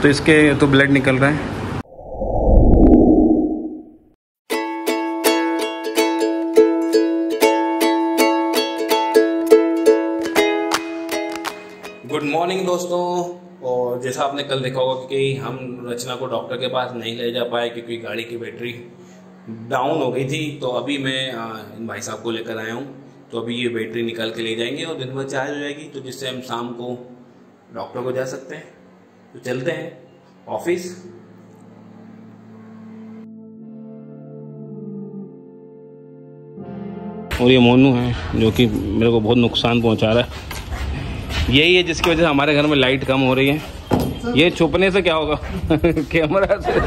तो इसके तो ब्लड निकल रहा है। गुड मॉर्निंग दोस्तों। और जैसा आपने कल देखा होगा कि हम रचना को डॉक्टर के पास नहीं ले जा पाए क्योंकि गाड़ी की बैटरी डाउन हो गई थी। तो अभी मैं इन भाई साहब को लेकर आया हूँ। तो अभी ये बैटरी निकाल के ले जाएंगे और दिन भर चार्ज हो जाएगी, तो जिससे हम शाम को डॉक्टर को जा सकते हैं। तो चलते हैं ऑफिस। और ये मोनू है जो कि मेरे को बहुत नुकसान पहुंचा रहा है। यही है जिसकी वजह से हमारे घर में लाइट कम हो रही है। ये छुपने से क्या होगा कैमरा से।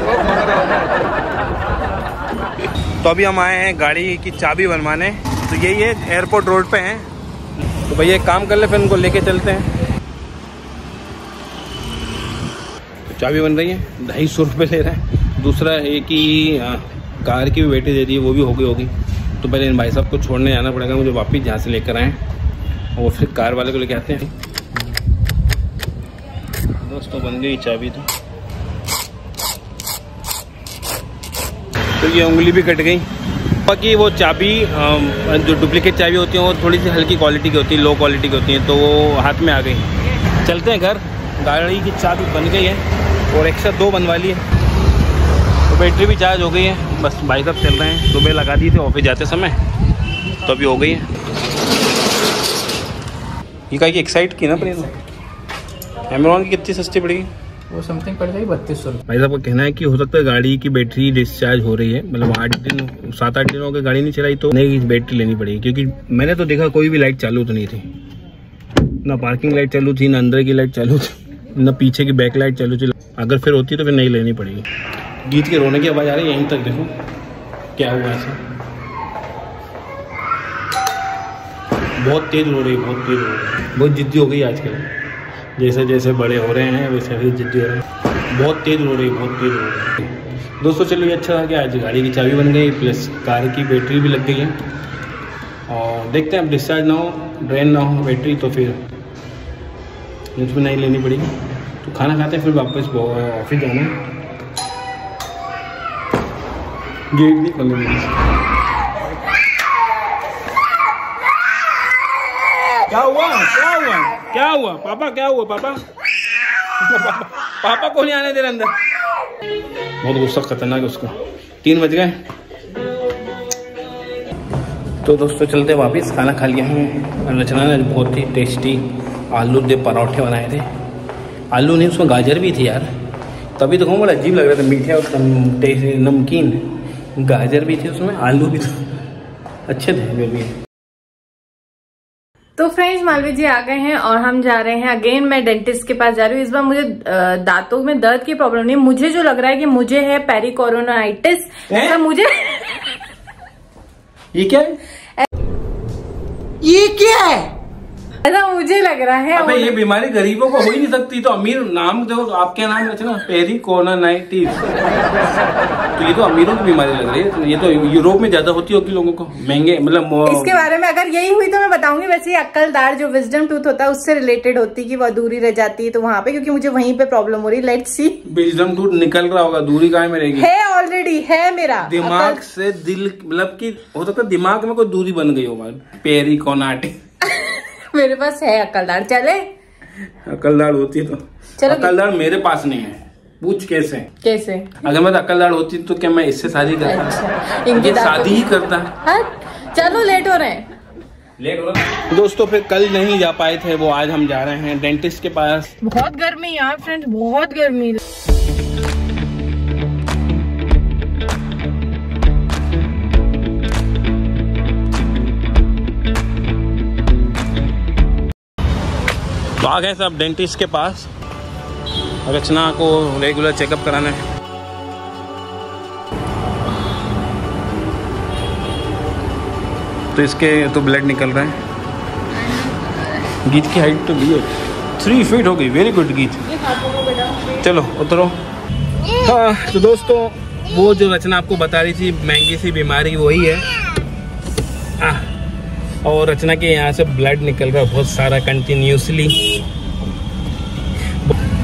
तो अभी हम आए हैं गाड़ी की चाबी बनवाने। तो यही है, एयरपोर्ट रोड पे हैं। तो भैया एक काम कर ले, फिर उनको लेके चलते हैं। तो चाबी बन रही है, 250 रुपये ले रहे हैं। दूसरा एक ही कार की भी बैटरी दे दी है, वो भी होगी। तो पहले इन भाई साहब को छोड़ने जाना पड़ेगा मुझे वापिस, जहाँ से लेकर आए और फिर कार वाले को लेके आते हैं। दोस्तों बन गई चाबी। तो ये उंगली भी कट गई। बाकी वो चाबी जो डुप्लीकेट चाबी होती है वो थोड़ी सी हल्की क्वालिटी की होती है, लो क्वालिटी की होती है, तो वो हाथ में आ गई। चलते हैं घर। गाड़ी की चाबी बन गई है और एक्स्ट्रा 2 बनवा ली है। तो बैटरी भी चार्ज हो गई है। बस भाई साहब चल रहे हैं। सुबह लगा दी थी ऑफिस जाते समय, तो अभी हो गई है। ये का एक्साइट की ना प्लीज अमेज़न की कितनी सस्ती पड़ेगी? वो समथिंग पड़ जाएगी 3200। भाई साहब का कहना है कि हो सकता है गाड़ी की बैटरी डिस्चार्ज हो रही है, मतलब 7-8 दिन हो गए गाड़ी नहीं चलाई, तो नई बैटरी लेनी पड़ेगी। क्योंकि मैंने तो देखा कोई भी लाइट चालू तो नहीं थी, ना पार्किंग लाइट चालू थी, ना अंदर की लाइट चालू थी, ना पीछे की बैक लाइट चालू थी। अगर फिर होती तो फिर नई लेनी पड़ेगी। गीत के रोने की आवाज़ आ रही है यहीं तक। देखो क्या हुआ ऐसा, बहुत तेज रो रही है, बहुत तेज रो रही है। बहुत जिद्दी हो गई आजकल, जैसे जैसे बड़े हो रहे हैं वैसे वैसे जिद्दी हो रहे हैं। बहुत तेज रो रही है, बहुत तेज रो रही है। दोस्तों चलो ये अच्छा था कि आज गाड़ी की चाबी बन गई, प्लस कार की बैटरी भी लग गई है। और देखते हैं अब डिस्चार्ज ना हो, ड्रेन ना हो बैटरी, तो फिर उसमें नहीं लेनी पड़ेगी। तो खाना खाते हैं, फिर वापस ऑफिस जाना है। गेट नहीं खोलना। क्या हुआ, क्या हुआ, क्या हुआ पापा, क्या हुआ पापा? पापा को नहीं आने दे रहे अंदर। बहुत गुस्सा खतरनाक है उसका। 3 बज गए। तो दोस्तों चलते वापस। खाना खा लिया हूँ। रचना ने बहुत ही टेस्टी आलू के पराठे बनाए थे। आलू नहीं, उसमें गाजर भी थी यार, तभी तो कहूँ बड़ा अजीब लग रहा था। मीठे और नमकीन, गाजर भी थी उसमें, आलू भी था, अच्छे थे जो भी। तो फ्रेंड्स मालवी जी आ गए हैं और हम जा रहे हैं अगेन। मैं डेंटिस्ट के पास जा रही हूँ। इस बार मुझे दांतों में दर्द की प्रॉब्लम नहीं, मुझे जो लग रहा है कि मुझे है पेरिकोरोनाइटिस। ऐसा मुझे ये क्या है? ये क्या है? ऐसा मुझे लग रहा है। अबे ये बीमारी गरीबों को हो ही नहीं सकती। तो अमीर नाम दो, आपके नाम रचना पेरिकोरोनाइटिस। तो ये तो अमीरों की बीमारी लग रही है। ये तो यूरोप में ज्यादा होती होगी लोगों को, महंगे मतलब। इसके बारे में अगर यही हुई तो मैं बताऊंगी। वैसे अक्लदार जो विजडम टूथ होता है उससे रिलेटेड होती कि वो अधूरी रह जाती है, तो वहाँ पे क्योंकि मुझे वहीं पे प्रॉब्लम हो रही। Let's see. विजडम टूथ निकल रहा होगा, दूरी कहाँ में रहेगी? है ऑलरेडी है मेरा दिमाग से दिल, मतलब की हो सकता है दिमाग में कोई दूरी बन गई होगा। पेरिकोरोनाइटिस मेरे पास है अक्लदार। चले अक्लदार होती तो चलो। अक्लदार मेरे पास नहीं है, पूछ कैसे? कैसे? अगर मैं अक्लदार होती तो क्या मैं इससे शादी करता? अच्छा, इनकी शादी ही करता। चलो लेट हो रहे हैं। लेट हो रहा है दोस्तों। फिर कल नहीं जा पाए थे, वो आज हम जा रहे हैं डेंटिस्ट के पास। बहुत गर्मी यार फ्रेंड्स, बहुत गर्मी। तो आ गए सब डेंटिस्ट के पास। रचना को रेगुलर चेकअप कराना है। तो इसके तो ब्लड निकल रहा है। गीत की हाइट तो भी है 3 फीट हो गई। वेरी गुड गीत। चलो उतरो। हाँ तो दोस्तों वो जो रचना आपको बता रही थी महंगी सी बीमारी वही है। और रचना के यहाँ से ब्लड निकल रहा है बहुत सारा कंटिन्यूसली।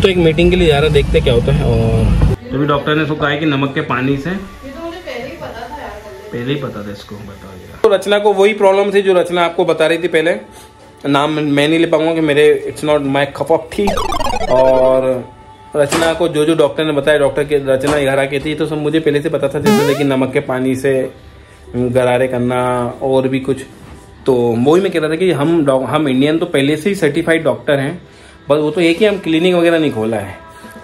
दोस्तों एक मीटिंग के लिए जा रहा, देखते क्या होता है। और तो भी डॉक्टर ने उसको कहा है कि नमक के पानी से, पहले ही पता था इसको, बता दिया। तो रचना को वही प्रॉब्लम थी जो रचना आपको बता रही थी पहले, नाम मैं नहीं ले पाऊंगा कि मेरे it's not my cup of T. और रचना को जो जो डॉक्टर ने बताया, डॉक्टर के रचना घर आके थी तो सब मुझे पहले से पता था, जैसे लेकिन नमक के पानी से गरारे करना और भी कुछ। तो वही मैं कह रहा था कि हम इंडियन तो पहले से ही सर्टिफाइड डॉक्टर हैं, बस वो तो एक ही हम क्लिनिक वगैरह नहीं खोला है।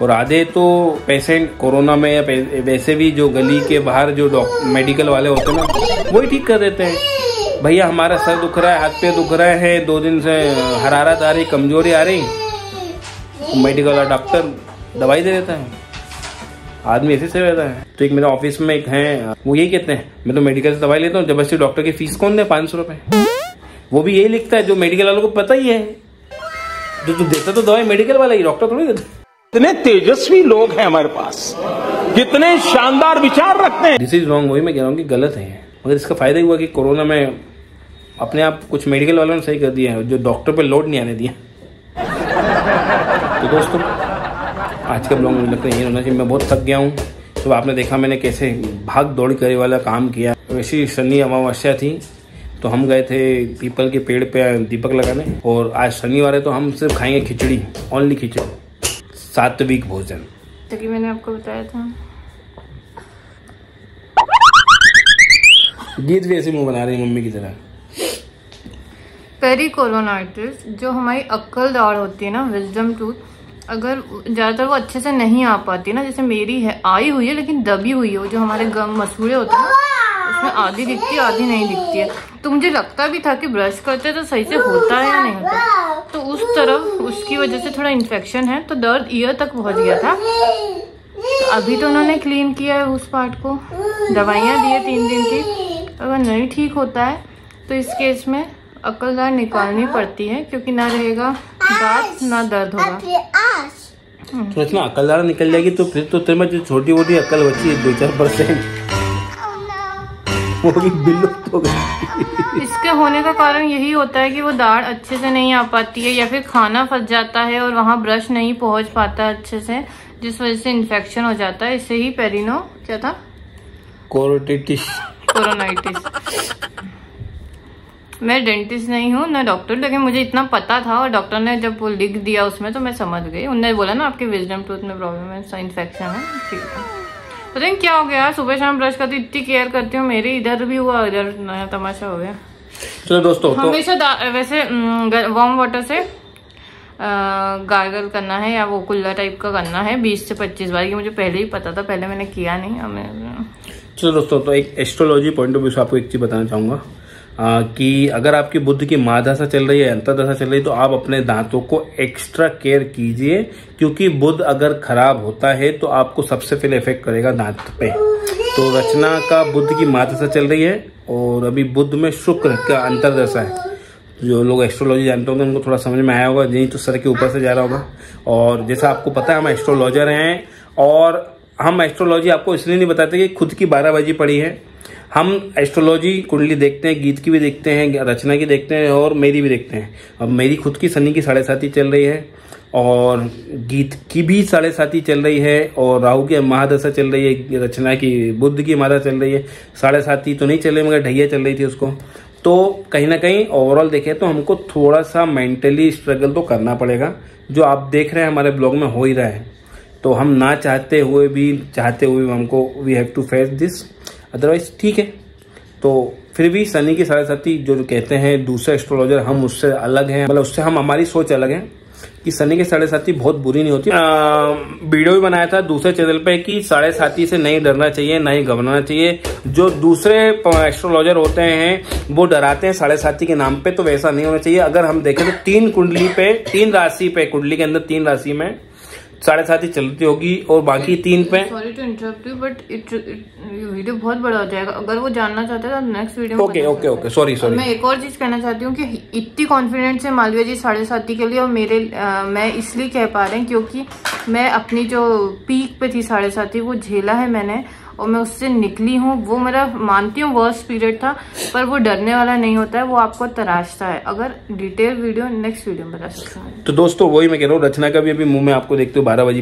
और आधे तो पेशेंट कोरोना में या वैसे भी जो गली के बाहर जो मेडिकल वाले होते हैं ना, वही ठीक कर देते हैं। भैया हमारा सर दुख रहा है, हाथ पे दुख रहा है, 2 दिन से हरारत आ रही, कमजोरी आ रही, मेडिकल वाला डॉक्टर दवाई दे देता है, आदमी ऐसे से रहता है। तो एक मेरे ऑफिस में एक है, वो यही कहते हैं मैं तो मेडिकल से दवाई लेता हूँ, जबरदस्ती डॉक्टर की फीस कौन दे 500 रुपए। वो भी यही लिखता है जो मेडिकल वालों को पता ही है, जो देता तो दवाई मेडिकल वाला ही, डॉक्टर थोड़ी देता। कितने तेजस्वी लोग हैं हमारे पास, कितने शानदार विचार रखते हैं। दिस इज रॉन्ग, वही मैं कह रहा हूँ कि गलत है। मगर इसका फायदा ही हुआ कि कोरोना में अपने आप कुछ मेडिकल वालों ने सही कर दिया है, जो डॉक्टर पे लोड नहीं आने दिया। तो दोस्तों आज का ब्लॉग मुझे लगता है यही होना चाहिए। मैं बहुत थक गया हूँ। तो आपने देखा मैंने कैसे भाग दौड़ करे वाला काम किया। वैसी शनि अमावस्या थी तो हम गए थे पीपल के पेड़ पे दीपक लगाने, और आज शनिवार है तो हम सिर्फ खाएंगे खिचड़ी, ओनली खिचड़ी, सात्विक भोजन। तो कि मैंने आपको बताया था। गीत भी ऐसे मुंह बना रही है मम्मी की तरह। पेरिकोरोनाइटिस जो हमारी अक्ल दाढ़ होती है ना, विजडम टूथ, अगर ज्यादातर वो अच्छे से नहीं आ पाती ना, जैसे मेरी है आई हुई है लेकिन दबी हुई है, वो जो हमारे गम मसूड़े होते हैं उसमें आधी दिखती है आधी नहीं दिखती है। तो मुझे लगता भी था कि ब्रश करते तो सही से होता है या नहीं होता, तो उस तरफ उसकी वजह से थोड़ा इन्फेक्शन है, तो दर्द ईयर तक पहुंच गया था। तो अभी तो उन्होंने क्लीन किया है उस पार्ट को, दवाइयाँ दी है 3 दिन की। अगर नहीं ठीक होता है तो इस केस में अक्ल दाढ़ निकालनी पड़ती है, क्योंकि ना रहेगा दांत ना दर्द होगा। तो इतना अक्ल दाढ़ निकल जाएगी तो फिर तो तेरे में जो छोटी मोटी अक्ल बची है 2-4% वो भी विलुप्त हो गई। इसके होने का कारण यही होता है कि वो दाढ़ अच्छे से नहीं आ पाती है, या फिर खाना फंस जाता है और वहाँ ब्रश नहीं पहुँच पाता अच्छे से, जिस वजह से इन्फेक्शन हो जाता है। इससे ही पेरिनो क्या था, कोरोनाइटिस। मैं डेंटिस्ट नहीं हूँ ना डॉक्टर, लेकिन मुझे इतना पता था, और डॉक्टर ने जब वो लिख दिया उसमें तो मैं समझ गई। उन्होंने बोला ना आपके विजडम टूथ में प्रॉब्लम है, इन्फेक्शन है, ठीक है। पता नहीं क्या हो गया, सुबह शाम ब्रश करती इतनी केयर करती हूँ, मेरी इधर भी हुआ, इधर नया तमाशा हो गया। चलो दोस्तों, हमेशा वैसे वार्म वाटर से गार्गल करना है, या वो कुल्ला टाइप का करना है 20 से 25 बार। ये मुझे पहले ही पता था, पहले मैंने किया नहीं। चलो दोस्तों, तो एक एस्ट्रोलॉजी पॉइंट ऑफ व्यू से आपको एक चीज बताना चाहूंगा कि अगर आपकी बुध की महादशा चल रही है, अंतर्दशा चल रही है, तो आप अपने दांतों को एक्स्ट्रा केयर कीजिए, क्योंकि बुध अगर खराब होता है तो आपको सबसे पहले इफेक्ट करेगा दांत पे। तो रचना का बुध की महादशा चल रही है और अभी बुध में शुक्र का अंतर्दशा है। जो लोग एस्ट्रोलॉजी जानते होंगे उनको थोड़ा समझ में आया होगा, नहीं तो सर के ऊपर से जा रहा होगा। और जैसा आपको पता है हम एस्ट्रोलॉजर हैं, और हम एस्ट्रोलॉजी आपको इसलिए नहीं बताते कि खुद की 12 बजी पड़ी है। हम एस्ट्रोलॉजी कुंडली देखते हैं, गीत की भी देखते हैं, रचना की देखते हैं, और मेरी भी देखते हैं। अब मेरी खुद की शनि की 7.5 चल रही है, और गीत की भी 7.5 चल रही है, और राहु की महादशा चल रही है, रचना की बुध की महादशा चल रही है। 7.5 तो नहीं चल रही, मगर ढैया चल रही थी उसको। तो कहीं ना कहीं ओवरऑल देखें तो हमको थोड़ा सा मेंटली स्ट्रगल तो करना पड़ेगा, जो आप देख रहे हैं हमारे ब्लॉग में हो ही रहा है। तो हम ना चाहते हुए भी हमको we have to face this, otherwise ठीक है। तो फिर भी शनि की 7.5 जो कहते हैं दूसरे एस्ट्रोलॉजर, हम उससे अलग हैं, मतलब उससे हमारी सोच अलग है कि शनि की 7.5 बहुत बुरी नहीं होती। वीडियो भी बनाया था दूसरे चैनल पे कि 7.5 से नहीं डरना चाहिए, ना ही घबराना चाहिए। जो दूसरे एस्ट्रोलॉजर होते हैं वो डराते हैं 7.5 के नाम पे, तो वैसा नहीं होना चाहिए। अगर हम देखें तो 3 कुंडली पे, 3 राशि पे, कुंडली के अंदर 3 राशि में 7.5 चलती होगी, और बाकी 3 पे। Sorry to interrupt you, but video बहुत बड़ा हो जाएगा। अगर वो जानना चाहते हैं तो नेक्स्ट वीडियो में। Okay sorry. मैं एक और चीज कहना चाहती हूँ कि इतनी कॉन्फिडेंस है मालविया जी 7.5 के लिए, और मैं इसलिए कह पा रहे हैं क्योंकि मैं अपनी जो पीक पे थी 7.5 वो झेला है मैंने, और मैं उससे निकली हूँ। वो मेरा मानती हूँ वर्स्ट पीरियड था, पर वो डरने वाला नहीं होता है, वो आपको तराशता है। अगर डिटेल वीडियो नेक्स्ट वीडियो में बता सकता हूँ। तो दोस्तों वही मैं कह रहा हूँ, रचना का भी अभी मुंह में आपको देखते हो 12 बजे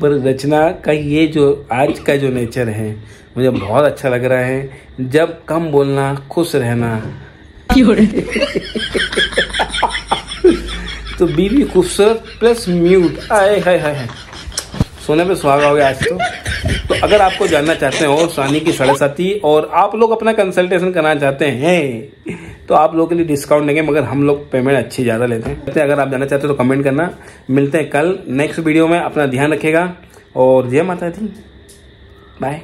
पर रचना का ये जो आज का जो नेचर है मुझे बहुत अच्छा लग रहा है। जब कम बोलना, खुश रहना। तो बीवी खूबसूरत प्लस म्यूट, आए हाय हाय, सोने पे सुहागा हो गया आज तो अगर आपको जानना चाहते हैं और सानी की 7.5 और आप लोग अपना कंसल्टेशन करना चाहते हैं तो आप लोगों के लिए डिस्काउंट देंगे, मगर हम लोग पेमेंट अच्छी ज़्यादा लेते हैं। अगर आप जानना चाहते हैं तो कमेंट करना। मिलते हैं कल नेक्स्ट वीडियो में। अपना ध्यान रखिएगा और जय माता दी, बाय।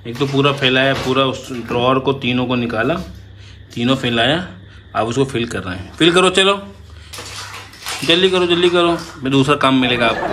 एक तो पूरा फैलाया, पूरा उस ड्रॉअर को तीनों को निकाला, तीनों फैलाया, आप उसको फिल कर रहे हैं। फिल करो, चलो जल्दी करो, जल्दी करो, फिर दूसरा काम मिलेगा आपको।